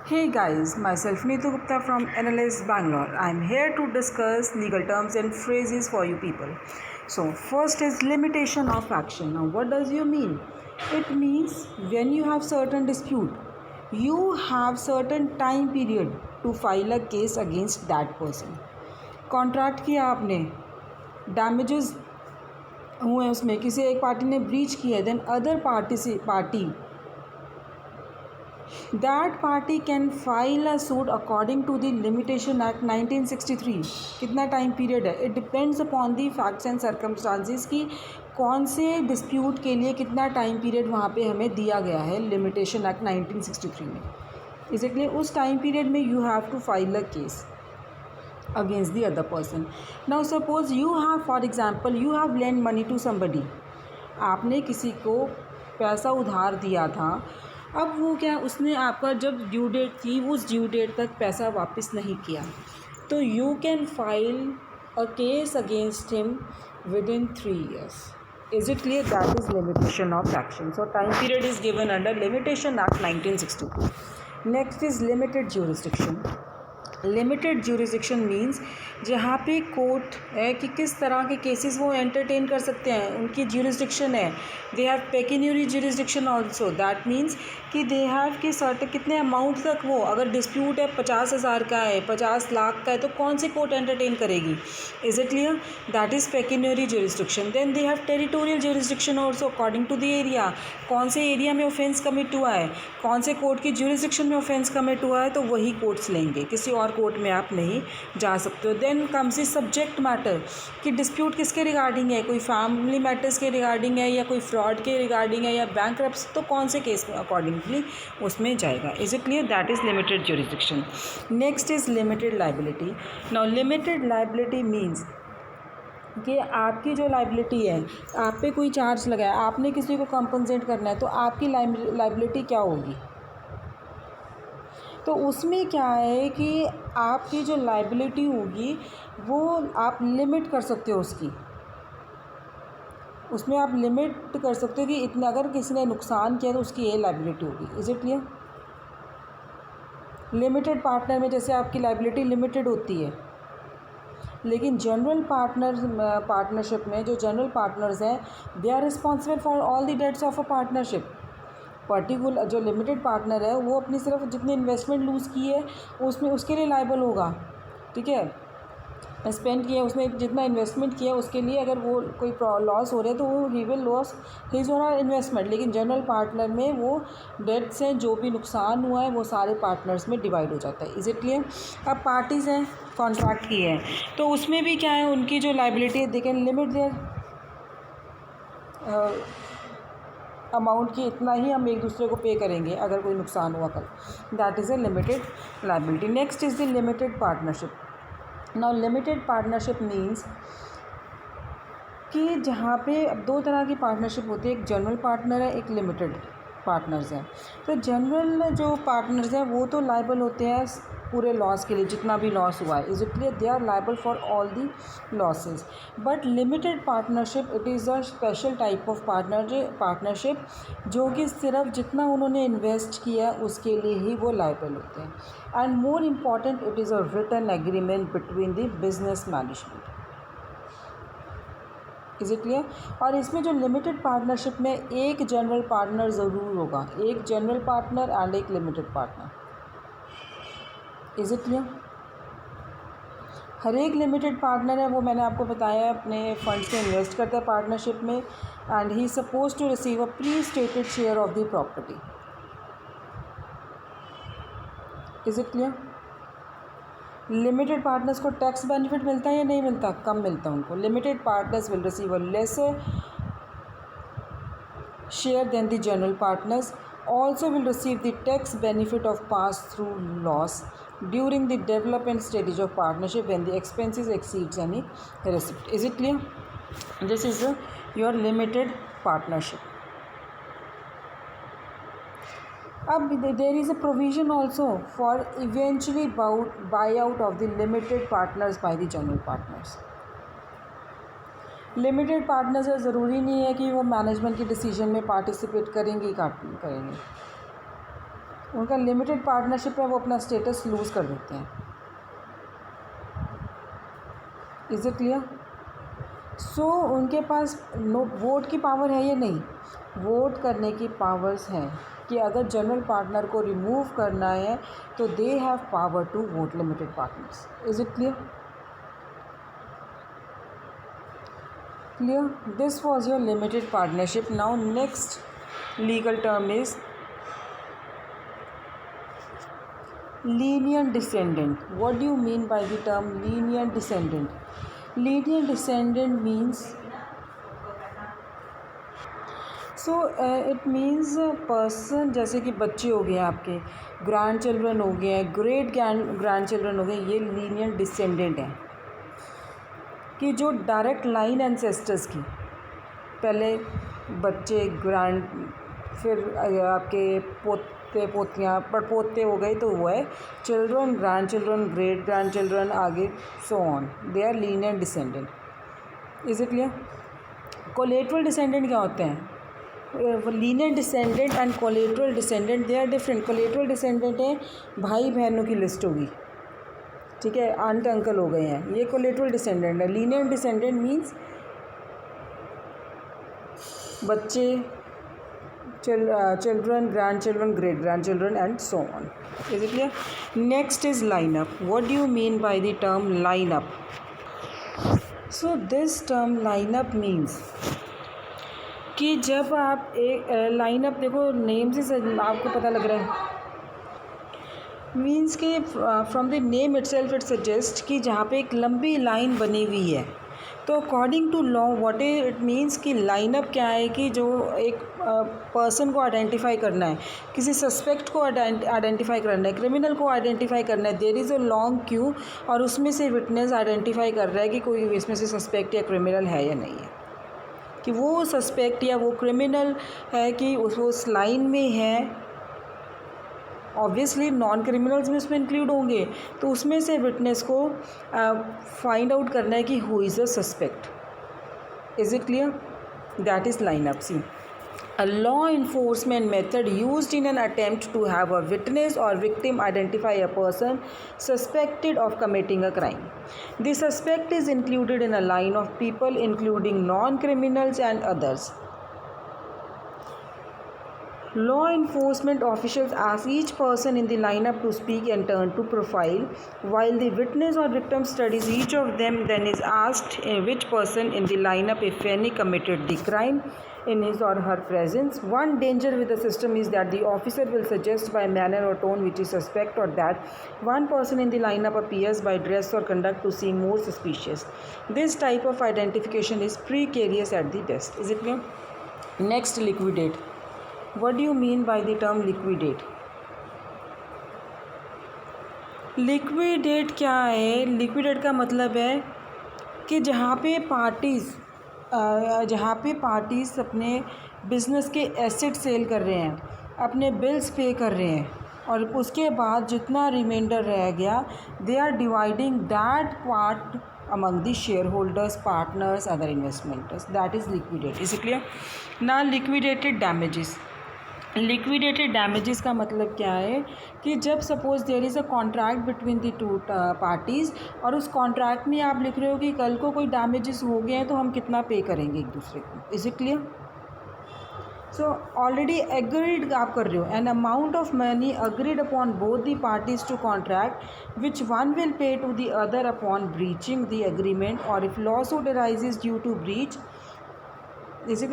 Hey guys, myself Neetu Gupta from NLS Bangalore. I'm here to discuss legal terms and phrases for you people. So, first is limitation of action. Now, what does you mean? It means when you have certain dispute, you have certain time period to file a case against that person. Contract किया आपने, damages हुए उसमें, किसी एक party ने breach किया है, then other party that party can file a suit according to the Limitation Act 1963. कितना टाइम पीरियड है? It depends upon the facts and circumstances कि कौन से डिस्प्यूट के लिए कितना टाइम पीरियड वहाँ पे हमें दिया गया है लिमिटेशन एक्ट 1963 में. इसलिए उस टाइम पीरियड में you have to file a case against the other person. Now suppose you have, for example, you have lent money to somebody. आपने किसी को पैसा उधार दिया था. अब वो क्या, उसने आपका जब ड्यू डेट थी उस ड्यू डेट तक पैसा वापस नहीं किया, तो you can file a case against him with in 3 years. Is it clear? That is limitation of action. So time period is given under Limitation Act 1962. Next is limited jurisdiction. Limited jurisdiction means जहाँ पे court है कि किस तरह के cases वो entertain कर सकते हैं, उनकी ज्यूरिसडिक्शन है. They have pecuniary jurisdiction also. That means कि दे हैव कि सर्ट कितने अमाउंट तक, वो अगर डिस्प्यूट है 50,000 का है, 50 लाख का है, तो कौन सी कोर्ट एंटरटेन करेगी. Is it clear? That is pecuniary jurisdiction. Then they have territorial jurisdiction also according to the area. कौन से एरिया में ऑफेंस कमिट हुआ है, कौन से कोर्ट की ज्यूरिसडिक्शन में ऑफेंस कमिट हुआ है, तो वही कोर्ट्स लेंगे, किसी और कोर्ट में आप नहीं जा सकते हो. Then comes is subject matter कि डिस्प्यूट किसके रिगार्डिंग है, कोई फैमिली मैटर्स के रिगार्डिंग है या कोई फ्रॉड के रिगार्डिंग है या बैंकरप्सी, तो कौन से केस में अकॉर्डिंगली उसमें जाएगा. Is it clear? That is limited jurisdiction. Next is limited liability. Now limited liability means कि आपकी जो लाइबिलिटी है, आप पे कोई चार्ज लगा है, आपने किसी को कंपनसेट करना है, तो आपकी लाइबिलिटी क्या होगी. तो उसमें क्या है कि आपकी जो लाइबिलिटी होगी वो आप लिमिट कर सकते हो उसकी, उसमें आप लिमिट कर सकते हो कि इतना अगर किसी ने नुकसान किया तो उसकी ये लाइबिलिटी होगी. Is it clear? Limited partner में जैसे आपकी लाइबिलिटी लिमिटेड होती है, लेकिन जनरल पार्टनरशिप में जो जनरल पार्टनर्स हैं they are responsible for all the debts of a partnership. Particular जो लिमिटेड पार्टनर है वो अपनी सिर्फ जितनी इन्वेस्टमेंट लूज़ की है उसमें उसके लिए लायबल होगा. ठीक है, स्पेंड किया उसने जितना इन्वेस्टमेंट किया उसके लिए अगर वो कोई लॉस हो रहा है तो वो ही विल लॉस हिज और इन्वेस्टमेंट. लेकिन जनरल पार्टनर में वो डेट से जो भी नुकसान हुआ है वो सारे पार्टनर्स में डिवाइड हो जाता है. Is it clear? अब पार्टीज़ हैं, कॉन्ट्रैक्ट की है, तो उसमें भी क्या है, उनकी जो लाइबिलिटी है they can limit their amount की, इतना ही हम एक दूसरे को पे करेंगे अगर कोई नुकसान हुआ कल. That is a limited liability. Next is the limited partnership. Now limited partnership means कि जहाँ पे अब दो तरह की पार्टनरशिप होती है, एक जनरल पार्टनर है, एक लिमिटेड पार्टनर्स हैं. तो जनरल जो पार्टनर्स हैं वो तो लायबल होते हैं पूरे लॉस के लिए, जितना भी लॉस हुआ है. Is it clear? They are liable for all the losses. But limited partnership it is a special type of partnership जो कि सिर्फ जितना उन्होंने इन्वेस्ट किया है उसके लिए ही वो लायबल होते हैं. And more important, it is a written agreement between the business management. Is it clear? और इसमें जो लिमिटेड पार्टनरशिप में एक जनरल पार्टनर ज़रूर होगा, एक जनरल पार्टनर एंड एक limited partner. Is it clear? हर एक लिमिटेड पार्टनर है वो मैंने आपको बताया है अपने फंड्स में इन्वेस्ट करता है पार्टनरशिप में, and he is suppose to receive a pre stated share of the property. Is it clear? Limited partners को टैक्स बेनिफिट मिलता है या नहीं मिलता? कम मिलता है उनको. Limited partners will receive a lesser share than the general partners, also will receive the tax benefit of pass-through loss during the development stage of partnership when the expenses exceeds any receipt. Is it clear? This is your limited partnership. अब there is a provision also for eventually buyout of the limited partners by the general partners. Limited partners है, ज़रूरी नहीं है कि वो management के decision में participate करेंगे. उनका लिमिटेड पार्टनरशिप है, वो अपना स्टेटस लूज़ कर देते हैं। Is it clear? सो उनके पास नो वोट की पावर है या नहीं? वोट करने की पावर्स हैं कि अगर जनरल पार्टनर को रिमूव करना है तो they have power to vote limited partners. Is it clear? Clear? This was your limited partnership. Now next legal term is lenient descendant. What do you mean by the term lenient descendant? Lenient descendant means it means person, जैसे कि बच्चे हो गए आपके, grand children हो गए हैं, great grand children हो गए, ये लीनियंट डिसेंडेंट हैं कि जो डायरेक्ट लाइन एंसेस्टर्स की, पहले बच्चे, ग्रैंड, फिर आपके पोते पोतियाँ पड़पोते हो गए, तो वो है children, grand children, great grand children, आगे so on, they are lenient descendant. Is it clear? Collateral descendant क्या होते हैं? Lenient descendant and collateral descendant they are different. Collateral descendant है भाई बहनों की लिस्ट होगी, ठीक है, आंट अंकल हो गए हैं, ये कोलेटरल डिसेंडेंट है। लीनियंट डिसेंडेंट मीन्स बच्चे, children, grand children, great grand children and so on. Is it clear? Next is lineup. What do you mean by the term lineup? So this term lineup means कि जब आप एक lineup, देखो name से आपको पता लग रहा है, मीन्स कि from the name itself it suggest कि जहाँ पे एक लंबी लाइन बनी हुई है। तो according to law what it means कि लाइनअप क्या है कि जो एक पर्सन को आइडेंटिफाई करना है, किसी सस्पेक्ट को आइडेंटिफाई करना है, क्रिमिनल को आइडेंटिफाई करना है, there is a long queue और उसमें से विटनेस आइडेंटिफाई कर रहा है कि कोई इसमें से सस्पेक्ट या क्रिमिनल है या नहीं है, कि वो सस्पेक्ट या वो क्रिमिनल है कि उस लाइन में है। ऑब्वियसली नॉन क्रिमिनल्स भी उसमें इंक्लूड होंगे, तो उसमें से विटनेस को फाइंड आउट करना है कि who is a suspect. Is it clear? That is lineup. See, a law enforcement method used in an attempt to have a witness or victim identify a person suspected of committing a crime. The suspect is included in a line of people including non-criminals and others. Law enforcement officials ask each person in the lineup to speak and turn to profile. While the witness or victim studies each of them, then is asked which person in the lineup, if any, committed the crime in his or her presence. One danger with the system is that the officer will suggest by manner or tone which is suspect, or that one person in the lineup appears by dress or conduct to seem more suspicious. This type of identification is precarious at the best. Is it clear? Next, liquidate. What do you mean by the term liquidate? Liquidate क्या है? Liquidate का मतलब है कि जहाँ पे parties अपने business के एसेट सेल कर रहे हैं, अपने बिल्स पे कर रहे हैं, और उसके बाद जितना रिमाइंडर रह गया, they are dividing that part among the shareholders, partners, other investors. That is liquidate. Is it clear? Now liquidated damages. Liquidated damages का मतलब क्या है कि जब suppose there is a contract between the two parties, और उस contract में आप लिख रहे हो कि कल को कोई डैमेजेस हो गए हैं तो हम कितना पे करेंगे एक दूसरे को। Is it clear? So already agreed आप कर रहे हो, an amount of money agreed upon both the parties to contract which one will pay to the other upon breaching the agreement, और if lawsuit arises due to breach.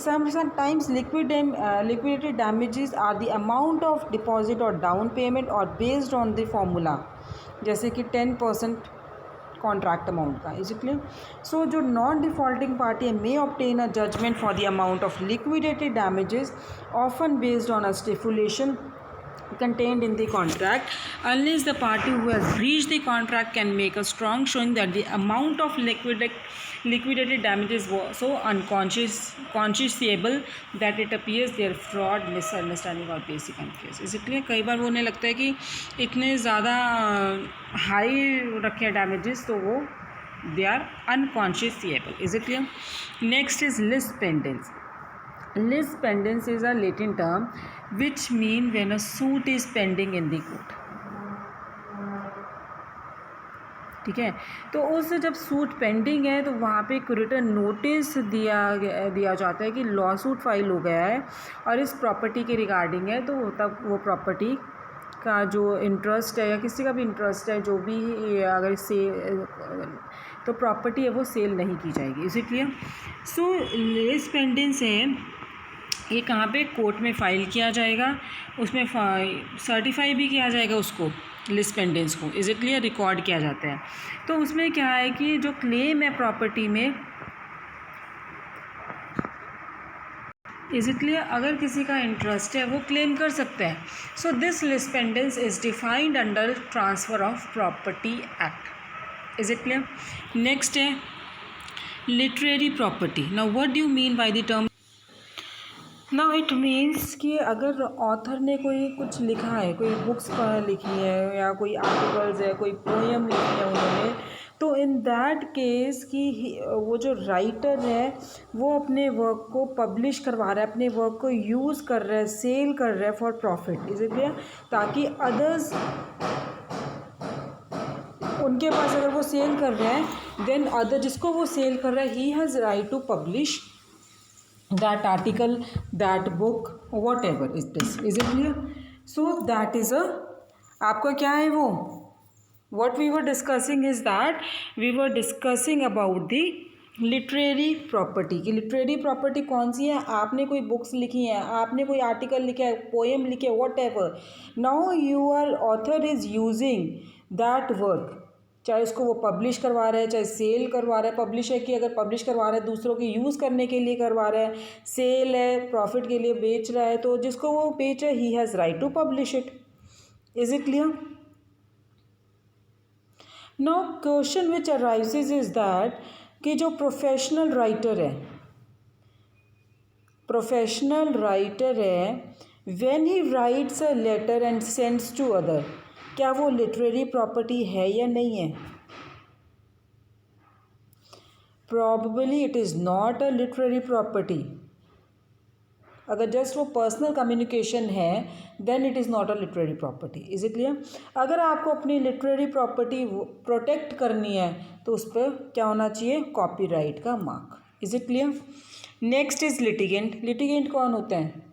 Sometimes liquidated damages are the amount of deposit or down payment or based on the formula, जैसे कि 10% contract amount का. Is it clear? So जो non defaulting party may obtain a judgment for the amount of liquidated damages often based on a stipulation contained in the contract, unless the party who has breached the contract can make a strong showing that the amount of liquidated damages was so unconscionable that it appears their fraud, misunderstanding or basic unfairness. Is it clear? कई बार वो उन्हें लगता है कि इतने ज़्यादा high रखे हैं डैमेजेस, तो वो they are unconscionable. Is it clear? Next is lis pendens. lis pendens is a Latin term which mean when a suit is pending in the court. ठीक है, तो उस जब सूट पेंडिंग है तो वहाँ पे एक रिटर्न नोटिस दिया जाता है कि लॉ सूट फाइल हो गया है और इस प्रॉपर्टी के रिगार्डिंग है, तो तब वो प्रॉपर्टी का जो इंटरेस्ट है या किसी का भी इंटरेस्ट है जो भी अगर से तो प्रॉपर्टी है वो सेल नहीं की जाएगी. Is it clear? So lis pendens है ये कहाँ पे कोर्ट में फ़ाइल किया जाएगा, उसमें सर्टिफाई भी किया जाएगा उसको lis pendens को. Is it clear? रिकॉर्ड किया जाता है. तो उसमें क्या है कि जो क्लेम है प्रॉपर्टी में, इज़ इट क्लियर, अगर किसी का इंटरेस्ट है वो क्लेम कर सकता है. So this lis pendens is defined under transfer of property act. Is it clear? Next है literary property. Now what do you mean by the term? Now it means कि अगर ऑथर ने कोई कुछ लिखा है, कोई बुक्स लिखी है या कोई आर्टिकल्स है, कोई पोएम लिखी है उन्होंने, तो इन दैट केस कि वो जो राइटर है वो अपने वर्क को पब्लिश करवा रहा है, अपने वर्क को यूज़ कर रहा है, सेल कर रहा है for profit. Is it clear? ताकि अदर्स उनके पास अगर वो सेल कर रहे हैं देन अदर जिसको वो सेल कर रहा है he has right to publish that article, that book, whatever is this. Is it clear? So that is a आपका क्या है वो, what we were discussing is that we were discussing about the literary property. की literary property कौन सी है? आपने कोई books लिखी हैं, आपने कोई आर्टिकल लिखा है, पोएम लिखे, whatever. Now your author is using that work, चाहे उसको वो पब्लिश करवा रहा है, चाहे सेल करवा रहा है. पब्लिश है कि अगर पब्लिश करवा रहा है दूसरों के यूज़ करने के लिए करवा रहा है, सेल है प्रॉफिट के लिए बेच रहा है, तो जिसको वो बेच रहा है he has right to publish it. Is it clear? Now question which arises is that कि जो प्रोफेशनल राइटर है when he writes a letter and sends to other, क्या वो लिटरेरी प्रॉपर्टी है या नहीं है? Probably it is not a literary property. अगर जस्ट वो पर्सनल कम्युनिकेशन है then it is not a literary property. Is it clear? अगर आपको अपनी लिटरेरी प्रॉपर्टी प्रोटेक्ट करनी है तो उस पर क्या होना चाहिए? कॉपीराइट का mark. Is it clear? Next is litigant. Litigant कौन होते हैं?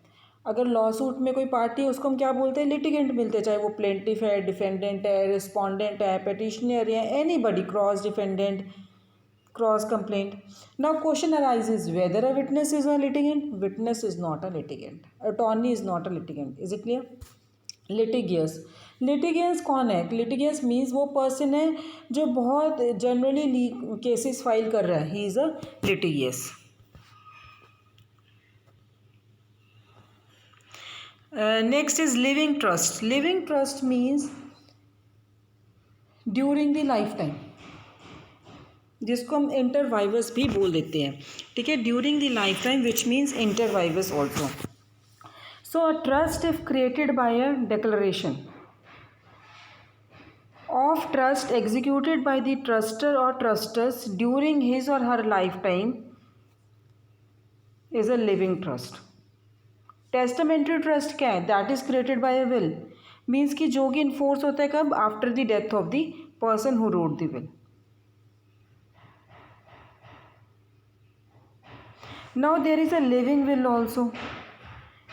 अगर लॉ सूट में कोई पार्टी है उसको हम क्या बोलते हैं? लिटिगेंट मिलते हैं, चाहे वो प्लेंटिफ है, डिफेंडेंट है, रिस्पोंडेंट है, पेटिशनर है, anybody, cross defendant, cross complaint. Now question arises whether a witness is a litigant. Witness is not a litigant. Attorney is not a litigant. Is it clear? Litigious. Litigious कौन है? लिटिगियस means वो person है जो बहुत generally cases file कर रहा है, he is a litigious. Next is living trust. Living trust means during the lifetime, जिसको हम इंटर वाइवस भी बोल देते हैं. ठीक है, during the lifetime which means inter vivos also. So a trust if created by a declaration of trust executed by the trustor और trustors during his और her lifetime is a living trust. Testamentary trust क्या है? That is created by a will. Means कि जो कि enforce होता है कब? After the death of the person who wrote the will. Now there is a living will also.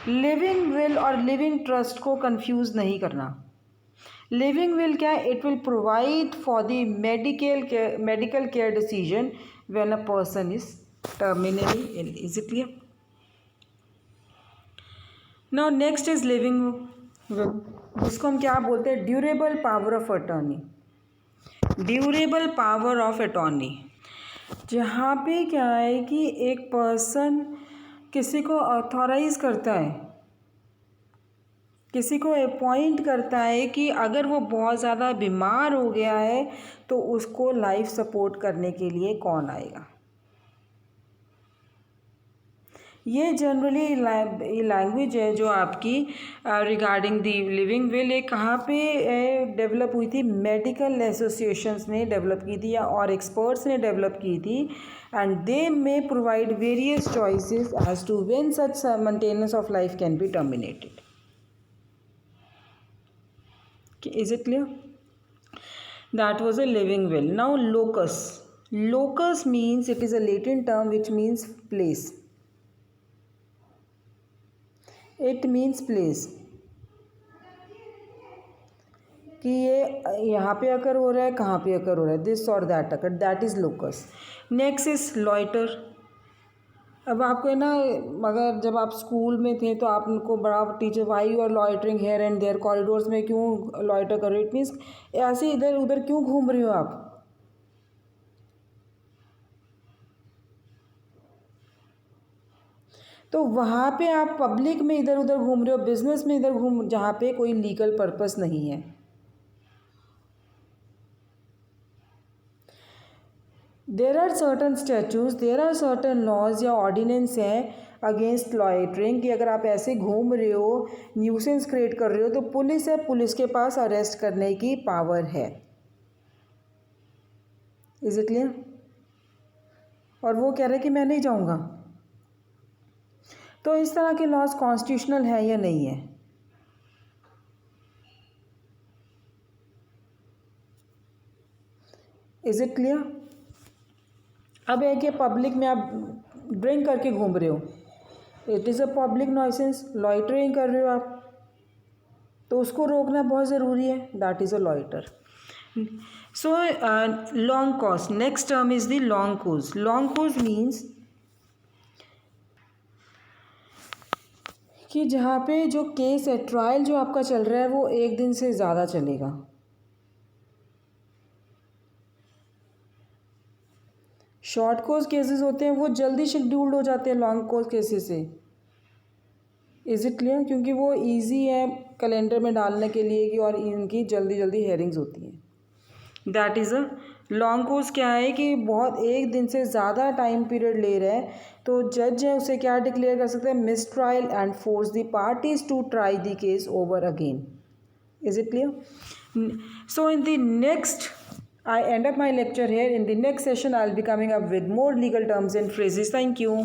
Living will और living trust को कंफ्यूज नहीं करना. लिविंग विल क्या है? It will provide for the medical care decision when a person is terminally ill. Is it clear? Now next is living will, जिसको हम क्या बोलते हैं? Durable power of attorney. Durable power of attorney जहाँ पे क्या है कि एक पर्सन किसी को ऑथोराइज करता है, किसी को अपॉइंट करता है कि अगर वो बहुत ज़्यादा बीमार हो गया है तो उसको लाइफ सपोर्ट करने के लिए कौन आएगा. ये जनरली लैंग्वेज है जो आपकी रिगार्डिंग दी लिविंग विल, ये कहाँ पे डेवलप हुई थी? मेडिकल एसोसिएशंस ने डेवलप की थी या और एक्सपर्ट्स ने डेवलप की थी, and they may provide various choices as to when such maintenance of life can be terminated. Is it clear? That was a living will. Now locus. Locus means, it is a Latin term which means place. It means place. कि ये यहाँ पे अकर हो रहा है, कहाँ पे अकर हो रहा है, दिस और that occur, that is locus. Next is loiter. अब आपको है ना, अगर जब आप स्कूल में थे तो आपको बड़ा teacher, why you are loitering here and there, corridors में क्यों लॉइटर कर रहे हो? इट मीन्स ऐसे इधर उधर क्यों घूम रहे हो आप. तो वहाँ पे आप पब्लिक में इधर उधर घूम रहे हो, बिजनेस में इधर घूम, जहाँ पे कोई लीगल पर्पस नहीं है. There are certain statutes, there are certain laws या ऑर्डिनेंस हैं अगेंस्ट लॉइटरिंग, कि अगर आप ऐसे घूम रहे हो, न्यूसेंस क्रिएट कर रहे हो, तो पुलिस है, पुलिस के पास अरेस्ट करने की पावर है. Is it clear? और वो कह रहे कि मैं नहीं जाऊँगा. तो इस तरह के लॉज कॉन्स्टिट्यूशनल है या नहीं है? Is it clear? अब है कि पब्लिक में आप ड्रिंक करके घूम रहे हो, it is a public nuisance, loitering कर रहे हो आप, तो उसको रोकना बहुत ज़रूरी है, that is a loiter. So long cause, next term is the long cause. Long cause means कि जहाँ पे जो केस है, ट्रायल जो आपका चल रहा है, वो एक दिन से ज़्यादा चलेगा. शॉर्ट कोर्स केसेस होते हैं वो जल्दी शेड्यूल्ड हो जाते हैं लॉन्ग कोर्स केसेस से. Is it clear? क्योंकि वो इजी है कैलेंडर में डालने के लिए कि, और इनकी जल्दी जल्दी हेयरिंग्स होती हैं. That is a long course. क्या है कि बहुत एक दिन से ज़्यादा टाइम पीरियड ले रहे हैं, तो जज है उसे क्या डिक्लेयर कर सकते हैं? Mistrial and force the parties to try the case over again. Is it clear? So in the next, I end up my lecture here. In the next session, I'll be coming up with more legal terms and phrases. Thank you.